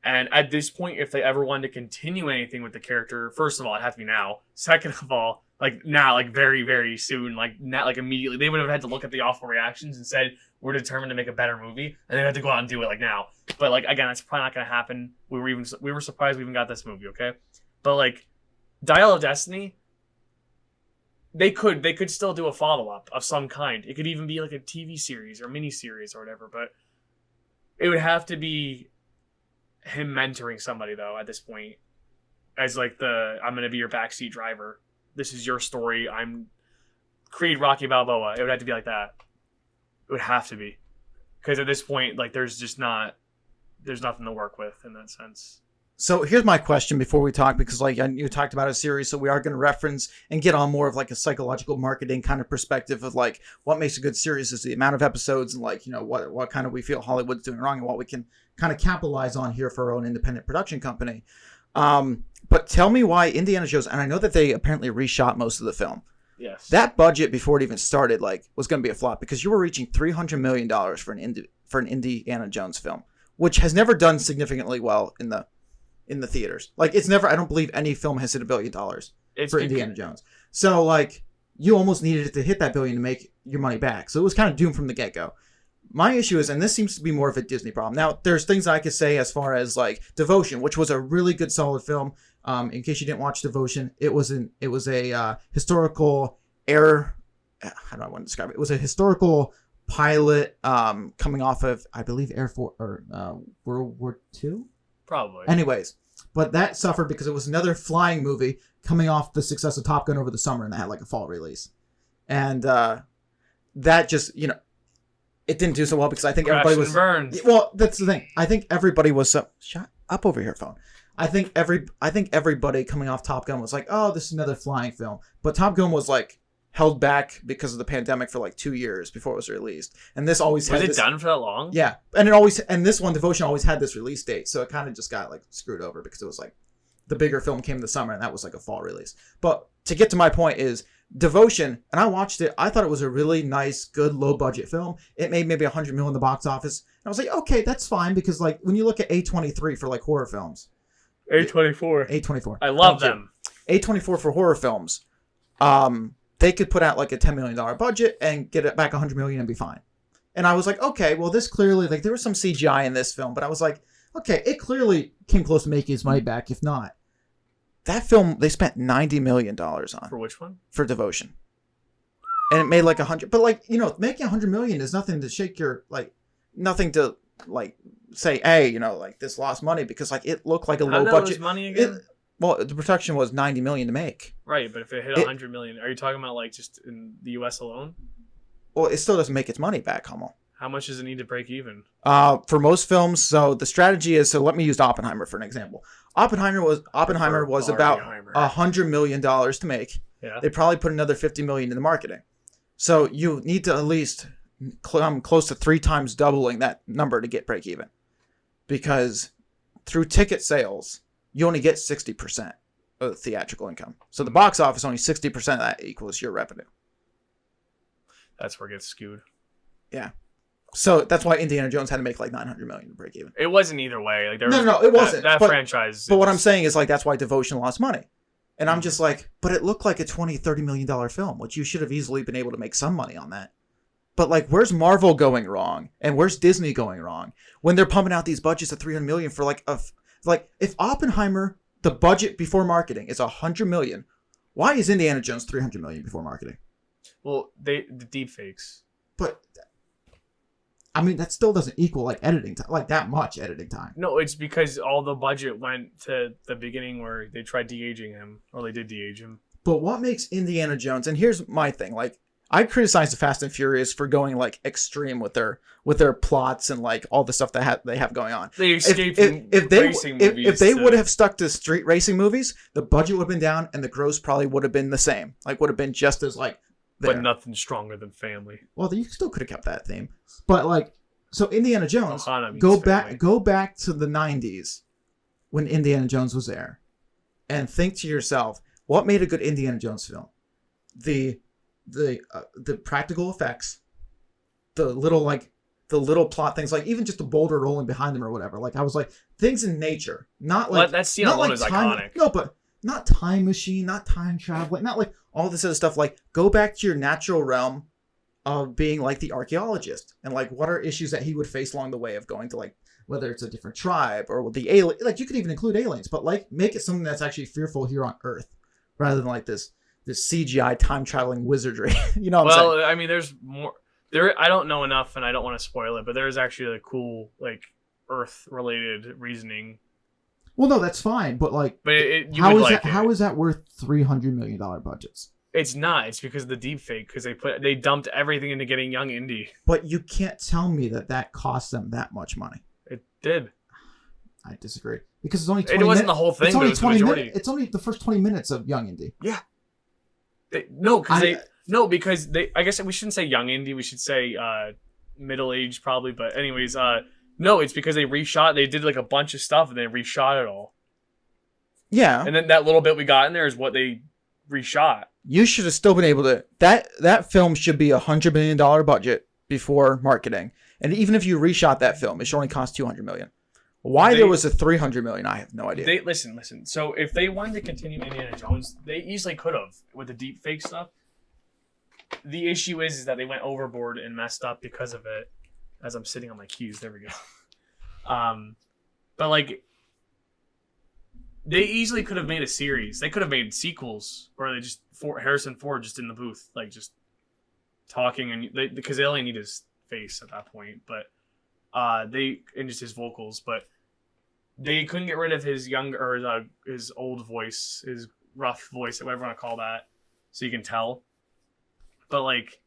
And at this point, if they ever wanted to continue anything with the character, first of all, it'd have to be now. Second of all, like now, like very, very soon, like not like immediately, they would have had to look at the awful reactions and said, we're determined to make a better movie. And they had to go out and do it like now. But like, again, that's probably not going to happen. We were surprised we even got this movie. Okay. But like Dial of Destiny, they could still do a follow-up of some kind. It could even be like a TV series or mini series or whatever, but it would have to be him mentoring somebody though at this point, as like I'm gonna be your backseat driver. This is your story. I'm Creed, Rocky Balboa. It would have to be like that. It would have to be, because at this point, like there's nothing to work with in that sense. So here's my question before we talk, because like you talked about a series, so we are going to reference and get on more of like a psychological marketing kind of perspective of like what makes a good series is the amount of episodes, and like, you know, what kind of we feel Hollywood's doing wrong and what we can kind of capitalize on here for our own independent production company. But tell me why Indiana Jones, and I know that they apparently reshot most of the film. Yes. That budget before it even started like was going to be a flop, because you were reaching $300 million for an Indiana Jones film, which has never done significantly well in the theaters. Like, it's never, I don't believe any film has hit $1 billion for Indiana Jones. So like, you almost needed it to hit that $1 billion to make your money back. So it was kind of doomed from the get-go. My issue is, and this seems to be more of a Disney problem. Now, there's things I could say as far as like Devotion, which was a really good, solid film. In case you didn't watch Devotion, it was a historical how do I want to describe it? It was a historical pilot coming off of, I believe, Air Force or World War II. Probably. Anyways, But that suffered because it was another flying movie coming off the success of Top Gun over the summer, and it had like a fall release. And that just, it didn't do so well because I think everybody was... burned. Well, that's the thing. I think everybody was so... Shut up over here, phone. I think everybody coming off Top Gun was like, oh, this is another flying film. But Top Gun was like held back because of the pandemic for like 2 years before it was released. And this always was it done for that long? Yeah. And this one, Devotion, always had this release date. So it kind of just got like screwed over because it was like the bigger film came in the summer and that was like a fall release. But to get to my point is Devotion, and I watched it, I thought it was a really nice, good, low budget film. It made maybe $100 million in the box office. And I was like, okay, that's fine, because like when you look at A23 for like horror films. A24. I love them. A24 for horror films. They could put out like a $10 million budget and get it back $100 million and be fine. And I was like, okay, well, this clearly, like, there was some CGI in this film, but I was like, okay, it clearly came close to making his money back, if not. That film, they spent $90 million on. For which one? For Devotion. And it made like 100, but like, making $100 million is nothing to shake your, like, nothing to, like, say, hey, like, this lost money, because, like, it looked like a low budget. Money again? Well, the production was $90 million to make. Right, but if it hit $100 million, are you talking about like just in the U.S. alone? Well, it still doesn't make its money back, Hummel. How much does it need to break even? For most films, so the strategy is, so let me use Oppenheimer for an example. Oppenheimer was about $100 million to make. Yeah. They probably put another $50 million into marketing. So you need to at least come close to 3 times doubling that number to get break even, because through ticket sales, you only get 60% of the theatrical income. So the box office, only 60% of that equals your revenue. That's where it gets skewed. Yeah. So that's why Indiana Jones had to make like $900 million to break even. It wasn't either way. Like No, it wasn't. That franchise. But what I'm saying is, like, that's why Devotion lost money. And I'm just like, but it looked like a $20-30 million film, which you should have easily been able to make some money on that. But like, where's Marvel going wrong? And where's Disney going wrong when they're pumping out these budgets of $300 million for like if Oppenheimer, the budget before marketing is $100 million, why is Indiana Jones $300 million before marketing? Well, the deep fakes. But I mean, that still doesn't equal like editing time, like that much editing time. No, it's because all the budget went to the beginning where they tried de-aging him, or they did de-age him. But what makes Indiana Jones? And here's my thing: like, I criticize the Fast and Furious for going like extreme with their plots and like all the stuff that they have going on. They escaped racing movies. If they would have stuck to street racing movies, the budget would have been down and the gross probably would have been the same. Like, would have been just as like there. But nothing stronger than family. Well, you still could have kept that theme. But like, so Indiana Jones, go back to the 90s when Indiana Jones was there, and think to yourself, what made a good Indiana Jones film? The practical effects, the little plot things, like even just the boulder rolling behind them or whatever. Like, I was like, things in nature, not like that scene alone is iconic. No, but not time machine, not time traveling, not like all this other stuff. Like, go back to your natural realm of being like the archaeologist, and like, what are issues that he would face along the way of going to, like, whether it's a different tribe or the alien. Like, you could even include aliens, but like, make it something that's actually fearful here on Earth, rather than like this CGI time traveling wizardry. You know what I'm saying? Well, I mean, there's more there. I don't know enough, and I don't want to spoil it, but there's actually a cool like Earth related reasoning. Well, no, that's fine, but like, how is that worth $300 million budgets? It's not. It's because of the deep fake, because they dumped everything into getting young Indy. But you can't tell me that cost them that much money. It did. I disagree, because it's only 20 it wasn't the whole thing, but it was the majority. It's only the first 20 minutes of young Indy. Yeah. Because they. I guess we shouldn't say young Indy. We should say middle age probably. But anyways, no, it's because they reshot. They did like a bunch of stuff and they reshot it all. Yeah. And then that little bit we got in there is what they reshot. You should have still been able to. That film should be $100 million budget before marketing, and even if you reshot that film, it should only cost $200 million. Why there was a $300 million, I have no idea. Listen. So if they wanted to continue Indiana Jones, they easily could have with the deep fake stuff. The issue is that they went overboard and messed up because of it. As I'm sitting on my keys, there we go. But like, they easily could have made a series. They could have made sequels where they just Harrison Ford just in the booth, like just talking, and because they only need his face at that point, but and just his vocals. But they couldn't get rid of his his old voice, his rough voice, whatever you want to call that, so you can tell. But like,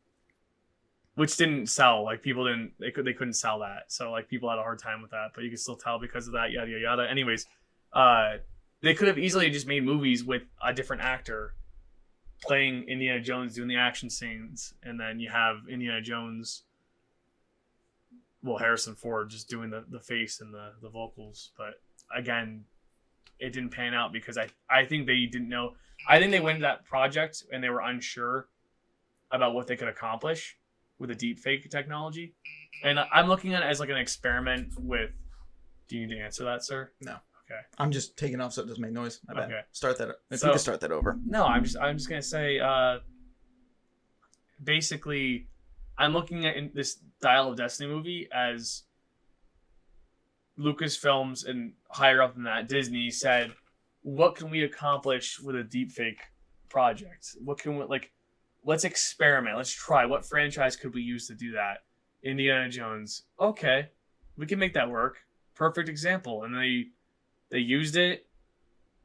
which didn't sell. Like people they couldn't sell that, so like people had a hard time with that. But you can still tell because of that. Yada yada yada. Anyways, they could have easily just made movies with a different actor playing Indiana Jones, doing the action scenes, and then you have Indiana Jones. Well, Harrison Ford just doing the face and the vocals. But again, it didn't pan out because I think they didn't know. I think they went into that project and they were unsure about what they could accomplish with the deepfake technology. And I'm looking at it as like an experiment with... Do you need to answer that, sir? No. Okay. I'm just taking off so it doesn't make noise. My bad. Okay. Start that. If you could start that over. No, I'm just going to say... basically... I'm looking at this Dial of Destiny movie as Lucasfilms and higher up than that, Disney said, what can we accomplish with a deepfake project? What can we, like, let's experiment. Let's try. What franchise could we use to do that? Indiana Jones. Okay, we can make that work. Perfect example. And they used it,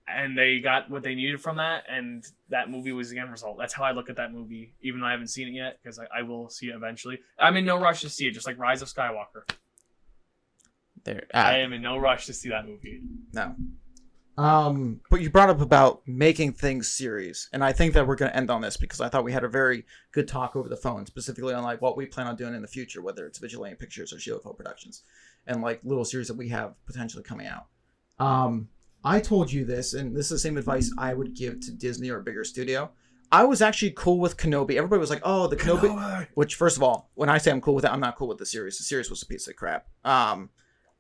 and they got what they needed from that, and that movie was the end result. That's how I look at that movie, even though I haven't seen it yet, because I will see it eventually. I'm in no rush to see it, just like Rise of Skywalker. I am in no rush to see that movie. No. But you brought up about making things serious, and I think that we're going to end on this because I thought we had a very good talk over the phone, specifically on like what we plan on doing in the future, whether it's Vigilante Pictures or Shield Productions, and like little series that we have potentially coming out. I told you this, and this is the same advice I would give to Disney or a bigger studio. I was actually cool with Kenobi. Everybody was like, oh, the Kenobi. Which, first of all, when I say I'm cool with it, I'm not cool with the series. The series was a piece of crap.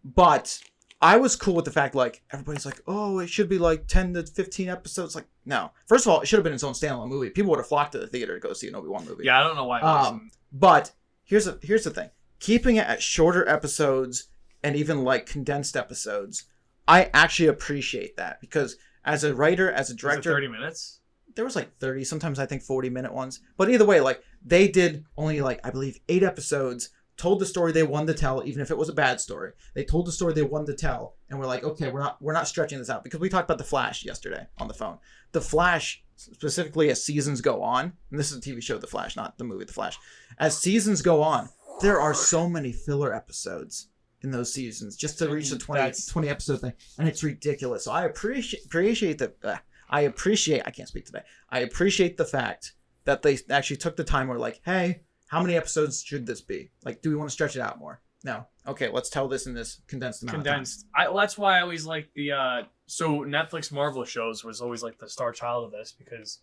But I was cool with the fact, like, everybody's like, oh, it should be like 10 to 15 episodes. Like, no. First of all, it should have been its own standalone movie. People would have flocked to the theater to go see an Obi-Wan movie. Yeah, I don't know why it wasn't. But here's the thing. Keeping it at shorter episodes and even, like, condensed episodes, I actually appreciate that because as a writer, as a director... Was it 30 minutes? There was like 30, sometimes I think 40-minute ones. But either way, like they did only like, I believe 8 episodes, told the story they wanted to tell, even if it was a bad story. They told the story they wanted to tell. And we're like, okay, we're not stretching this out because we talked about The Flash yesterday on the phone. The Flash, specifically as seasons go on, and this is a TV show, The Flash, not the movie The Flash. As seasons go on, there are so many filler episodes in those seasons just to reach the 20 episode thing, and it's ridiculous. So I appreciate that. I can't speak today. I appreciate the fact that they actually took the time. Where like, hey, how many episodes should this be? Like, do we want to stretch it out more? No. Okay, let's tell this in this condensed amount of time. Well, that's why I always like the so Netflix Marvel shows was always like the star child of this because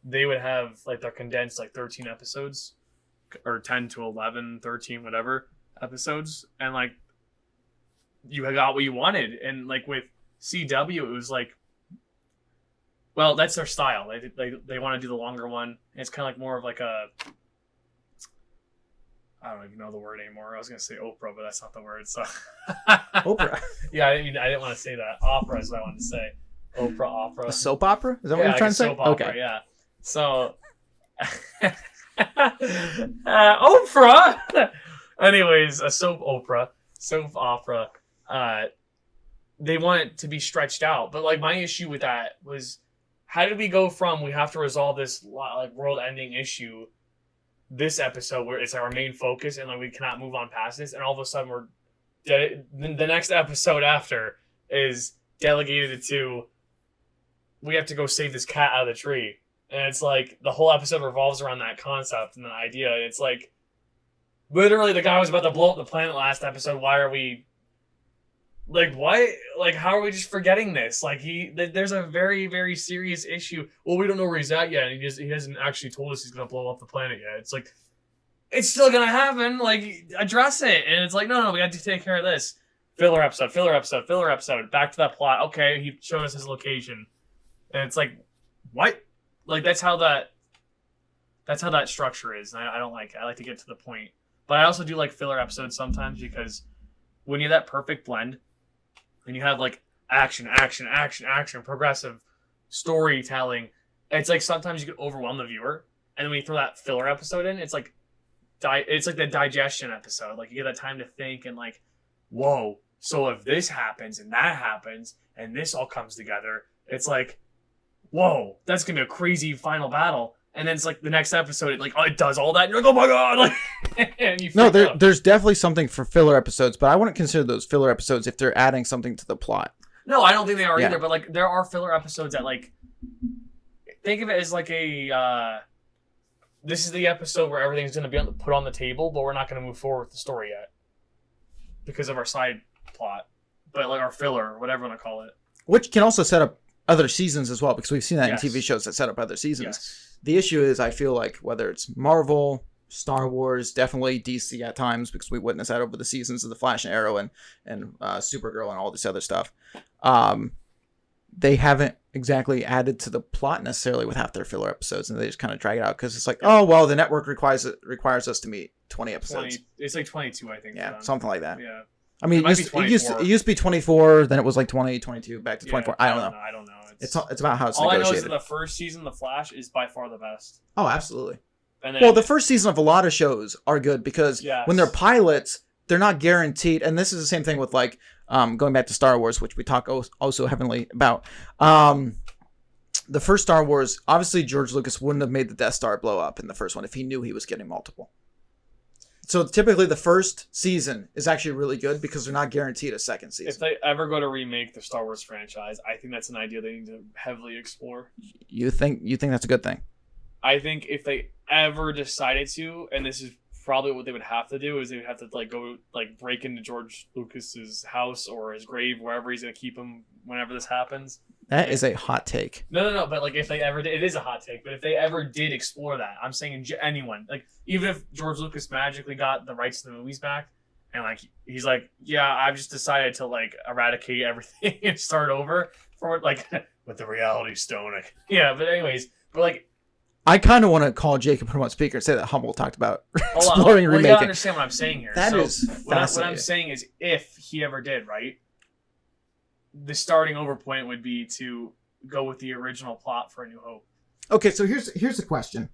they would have like their condensed like 13 episodes or 10 to 11, 13, whatever episodes, and like you got what you wanted. And like with CW, it was like, well, that's their style. They want to do the longer one. It's kind of like more of like a, I don't even know the word anymore. I was gonna say Oprah, but that's not the word. So Oprah. Yeah, I didn't want to say that. Opera is what I wanted to say. Oprah, opera. A soap opera? Is that what you're trying to say? Soap opera, okay. Yeah. So Oprah. Anyways, a soap opera. They want it to be stretched out, but like my issue with that was, how did we go from we have to resolve this like world-ending issue this episode where it's our main focus and like we cannot move on past this, and all of a sudden we're the next episode after is delegated to we have to go save this cat out of the tree, and it's like the whole episode revolves around that concept and the idea. It's like literally the guy was about to blow up the planet last episode. Why are we like, why? Like, how are we just forgetting this? Like, there's a very, very serious issue. Well, we don't know where he's at yet. And he hasn't actually told us he's going to blow up the planet yet. It's like, it's still going to happen. Like, address it. And it's like, no, we got to take care of this. Filler episode. Back to that plot. Okay, he showed us his location. And it's like, what? Like, that's how that structure is. And I don't like it. I like to get to the point. But I also do like filler episodes sometimes because when you have that perfect blend, and you have like action, progressive storytelling, it's like sometimes you can overwhelm the viewer. And then when you throw that filler episode in, it's like the digestion episode. Like you get that time to think and like, whoa, So if this happens and that happens and this all comes together, it's like, whoa, that's gonna be a crazy final battle. And then it's like the next episode, it does all that. And you're like, oh my god! Like, and you there's definitely something for filler episodes, but I wouldn't consider those filler episodes if they're adding something to the plot. No, I don't think they are either. But like, there are filler episodes that like, think of it as like a. This is the episode where everything's gonna be put on the table, but we're not gonna move forward with the story yet because of our side plot, but like our filler, whatever you want to call it, which can also set up other seasons as well, because we've seen that in TV shows that set up other seasons. Yes. The issue is, I feel like whether it's Marvel, Star Wars, definitely DC at times, because we witnessed that over the seasons of The Flash and Arrow and Supergirl and all this other stuff. They haven't exactly added to the plot necessarily with half their filler episodes, and they just kind of drag it out because it's like, oh well, the network requires us to meet 20 episodes. It's like 22, I think. Yeah, something like that. Yeah. I mean, it used to be 24, then it was like 20, 22, back to 24. I don't know. I don't know. It's about how it's all negotiated. I know is that the first season of The Flash is by far the best. Oh, absolutely. And then, well, the first season of a lot of shows are good because when they're pilots, they're not guaranteed. And this is the same thing with like going back to Star Wars, which we talk also heavily about. The first Star Wars, obviously George Lucas wouldn't have made the Death Star blow up in the first one if he knew he was getting multiple. So typically the first season is actually really good because they're not guaranteed a second season. If they ever go to remake the Star Wars franchise, I think that's an idea they need to heavily explore. You think that's a good thing? I think if they ever decided to, and this is probably what they would have to do, is they would have to like go like break into George Lucas's house or his grave, wherever he's gonna keep him whenever this happens. That is a hot take. No. But like, if they ever did, it is a hot take. But if they ever did explore that, I'm saying anyone, like even if George Lucas magically got the rights to the movies back, and like he's like, yeah, I've just decided to like eradicate everything and start over for like with the reality stone. Like, yeah, but anyways, but like. I kind of want to call Jake and put him on speaker and say that Hummel talked about exploring remaking. You gotta understand what I'm saying here. That is fascinating. What I'm saying is, if he ever did, right, the starting over point would be to go with the original plot for A New Hope. Okay, so here's the question: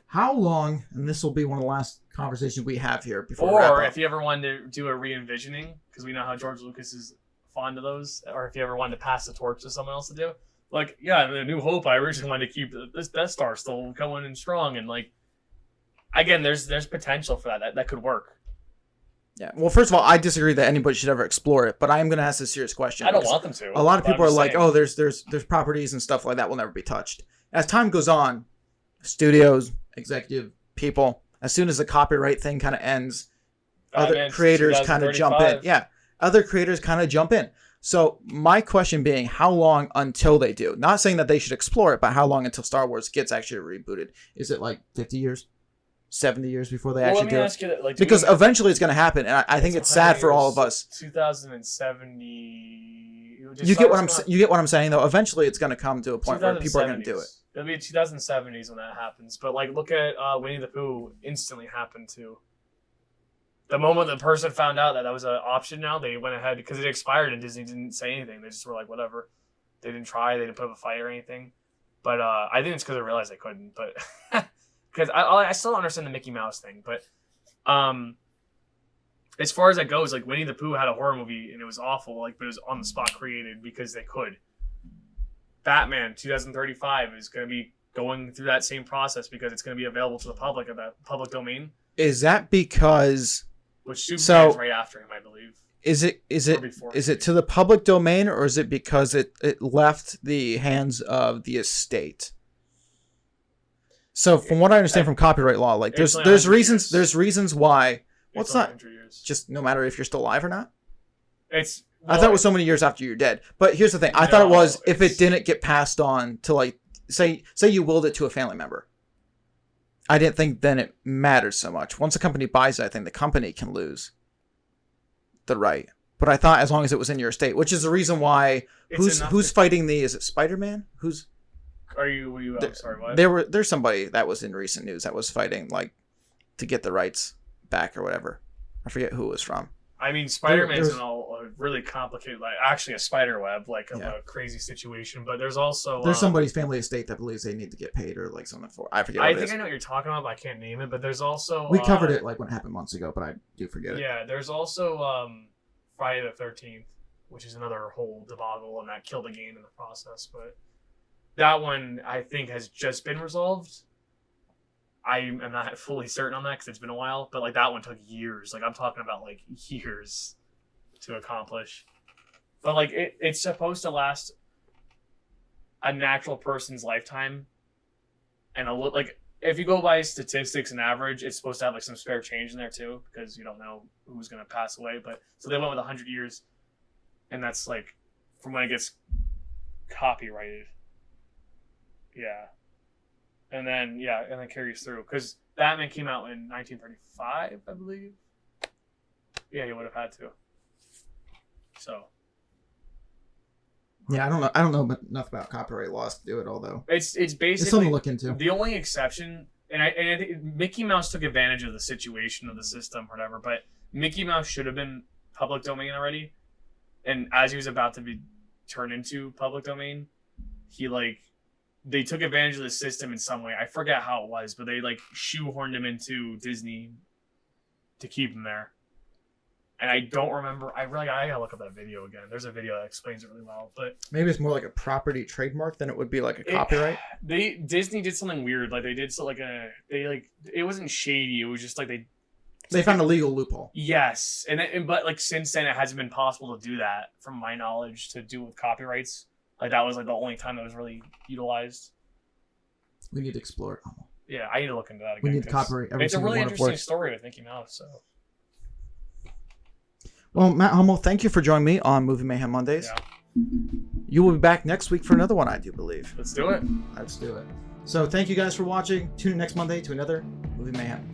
how long? And this will be one of the last conversations we have here before. Or if you ever wanted to do a re-envisioning, because we know how George Lucas is fond of those, or if you ever wanted to pass the torch to someone else to do. Like, yeah, the New Hope, I originally wanted to keep this Death Star still going and strong. And, like, again, there's potential for that. That could work. Yeah. Well, first of all, I disagree that anybody should ever explore it, but I am going to ask a serious question. I don't want them to. A lot of people are like, oh, there's properties and stuff like that will never be touched. As time goes on, studios, executive people, as soon as the copyright thing kind of ends, other creators kind of jump in. Yeah. Other creators kind of jump in. So my question being, how long until they do? Not saying that they should explore it, but how long until Star Wars gets actually rebooted? Is it like 50 years? 70 years before they actually do it? Because eventually it's going to happen, and I think it's sad for all of us. 2070. You get what I'm saying, though? Eventually it's going to come to a point where people are going to do it. It'll be 2070s when that happens. But like, look at Winnie the Pooh instantly happened too. The moment the person found out that was an option now, they went ahead because it expired and Disney didn't say anything. They just were like, whatever. They didn't try. They didn't put up a fight or anything. But I think it's because they realized they couldn't. But because I still don't understand the Mickey Mouse thing. But as far as that goes, like Winnie the Pooh had a horror movie and it was awful. Like, but it was on the spot created because they could. Batman 2035 is going to be going through that same process because it's going to be available to the public in the public domain. Is that because? Which Superman's right after him, I believe. Is it to the public domain, or is it because it left the hands of the estate? So from what I understand from copyright law, like there's reasons why. What's not just no matter if you're still alive or not. I thought it was so many years after you're dead. But here's the thing: I thought it was if it didn't get passed on to like say you willed it to a family member. I didn't think then it matters so much. Once a company buys it, I think the company can lose the right. But I thought as long as it was in your estate, which is the reason why who's fighting is it Spider-Man? I'm sorry, what? There's somebody that was in recent news that was fighting like to get the rights back or whatever. I forget who it was from. I mean, Spider-Man's in a really complicated, like actually a spider web, like a crazy situation. But there's also somebody's family estate that believes they need to get paid or like something for. I forget. I think I know what you're talking about, but I can't name it. But there's also we covered it like when it happened months ago, but I do forget it. Yeah, there's also Friday the 13th, which is another whole debacle, and that killed the game in the process. But that one, I think, has just been resolved. I am not fully certain on that because it's been a while, but like that one took years. Like I'm talking about like years to accomplish. But like it's supposed to last a natural person's lifetime, and like if you go by statistics and average, it's supposed to have like some spare change in there too, because you don't know who's gonna pass away. But so they went with 100 years, and that's like from when it gets copyrighted. Yeah, and then carries through because Batman came out in 1935, I believe. Yeah, he would have had to. So. Yeah, I don't know enough about copyright laws to do it, although it's basically it's something to look into. The only exception, and I think Mickey Mouse took advantage of the situation of the system, or whatever. But Mickey Mouse should have been public domain already, and as he was about to be turned into public domain, they took advantage of the system in some way. I forget how it was, but they like shoehorned him into Disney to keep him there. And I don't remember. I gotta look up that video again. There's a video that explains it really well. But maybe it's more like a property trademark than it would be like a copyright. Disney did something weird. Like they did it wasn't shady. It was just like they found a legal loophole. Yes, but like since then it hasn't been possible to do that, from my knowledge, to do with copyrights. Like that was like the only time that was really utilized. We need to explore it. Yeah, I need to look into that again. We need to copyright every It's a single really one of interesting works. story with Mickey Mouse. So. Well, Matt Hummel, thank you for joining me on Movie Mayhem Mondays. Yeah. You will be back next week for another one, I do believe. Let's do it. Let's do it. So thank you guys for watching. Tune in next Monday to another Movie Mayhem.